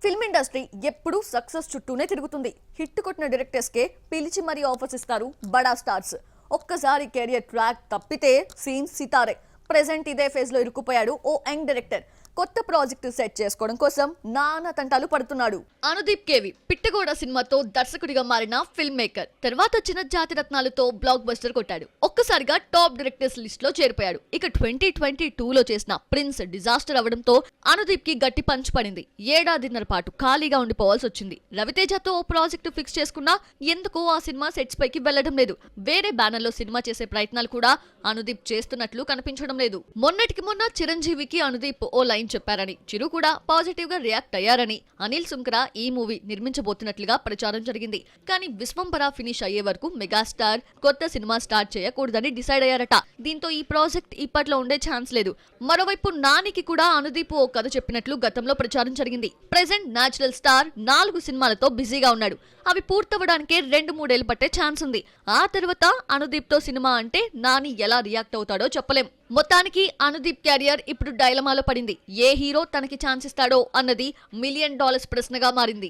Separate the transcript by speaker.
Speaker 1: Film industry ఎప్పుడూ success చుట్టూనే తిరుగుతుంది. హిట్ కొట్టిన డైరెక్టర్స్ కే పిలిచి మరీ ఆఫర్స్ ఇస్తారు బడా స్టార్స్. ఒక్కసారి కెరియర్ ట్రాక్ తప్పితే సీన్ సితారే. ప్రెజెంట్ ఇదే ఫేజ్ లో ఇరుక్కుపోయాడు ఓ యంగ్ డైరెక్టర్. కొత్త ప్రాజెక్టు సెట్ చేసుకోవడం కోసం నానా తంటాలు పడుతున్నాడు. అనుదీప్ కేవి పిట్టగోడ సినిమాతో దర్శకుడిగా మారిన ఫిల్మ్ మేకర్. తర్వాత వచ్చిన జాతిరత్నాలతో బ్లాక్ బస్టర్ కొట్టాడు. ఒక్కసారిగా టాప్ డైరెక్టర్స్ లిస్ట్ లో చేరిపోయాడు. ఇక 2022లో చేసిన ప్రిన్స్ డిజాస్టర్ అవడంతో అనుదీప్ కి గట్టి పంచ్ పడింది. ఏడాదిన్నర పాటు ఖాళీగా ఉండిపోవాల్సి వచ్చింది. రవితేజతో ఓ ప్రాజెక్టు ఫిక్స్ చేసుకున్నా ఎందుకో ఆ సినిమా సెట్స్ పైకి వెళ్లడం లేదు. వేరే బ్యానర్ లో సినిమా చేసే ప్రయత్నాలు కూడా అనుదీప్ చేస్తున్నట్లు కనిపించడం లేదు. మొన్నటికి మొన్న చిరంజీవికి అనుదీప్ ఓ లైన్ చెప్పారని, చిరు కూడా పాజిటివ్ గా రియాక్ట్ అయ్యారని, అనిల్ సుంకర ఈ మూవీ నిర్మించబోతున్నట్లుగా ప్రచారం జరిగింది. కానీ విశ్వంబర ఫినిష్ అయ్యే వరకు మెగాస్టార్ కొత్త సినిమా స్టార్ట్ చేయకూడదని డిసైడ్ అయ్యారట. దీంతో ఈ ప్రాజెక్ట్ ఇప్పట్లో ఉండే ఛాన్స్ లేదు. మరోవైపు నానికి కూడా అనుదీప్ ఓ కథ చెప్పినట్లు గతంలో ప్రచారం జరిగింది. ప్రెజెంట్ నేచురల్ స్టార్ 4 సినిమాలతో బిజీగా ఉన్నాడు. అవి పూర్తవడానికే 2-3 ఏళ్లు పట్టే ఛాన్స్ ఉంది. ఆ తర్వాత అనుదీప్ తో సినిమా అంటే నాని ఎలా రియాక్ట్ అవుతాడో చెప్పలేం. మొత్తానికి అనుదీప్ క్యారియర్ ఇప్పుడు డైలమాలో పడింది. ఏ హీరో తనకి ఛాన్స్ ఇస్తాడో అన్నది $1 మిలియన్ ప్రశ్నగా మారింది.